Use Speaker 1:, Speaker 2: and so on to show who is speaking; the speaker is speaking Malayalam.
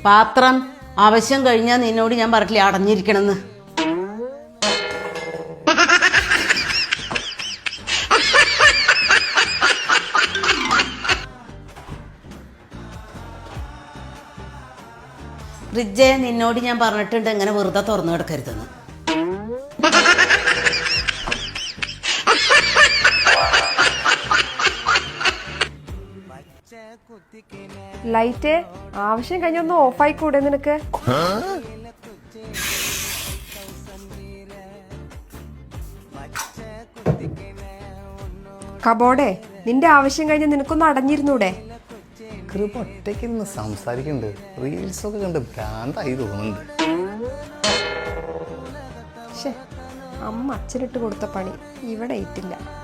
Speaker 1: പാത്രം ആവശ്യം കഴിഞ്ഞാൽ നിന്നോട് ഞാൻ പറഞ്ഞില്ലേ അടഞ്ഞിരിക്കണമെന്ന്. ഫ്രിഡ്ജ് നിന്നോട് ഞാൻ പറഞ്ഞിട്ടുണ്ട് ഇങ്ങനെ വെറുതെ തുറന്നു കിടക്കരുതെന്ന്.
Speaker 2: ലൈറ്റ് ആവശ്യം കഴിഞ്ഞൊന്ന് ഓഫായി കൂടെ നിനക്ക്? കബോർഡേ നിന്റെ ആവശ്യം കഴിഞ്ഞ് നിനക്കൊന്ന് അടഞ്ഞിരുന്നൂടെ?
Speaker 3: ഒറ്റയ്ക്ക് സംസാരിക്കുന്നുണ്ട്. റീൽസൊക്കെ കണ്ട് ഭ്രാന്തായി തോന്നുന്നുണ്ട്.
Speaker 2: അമ്മ അച്ഛനിട്ട് കൊടുത്ത പണി ഇവിടെ ഏറ്റില്ല.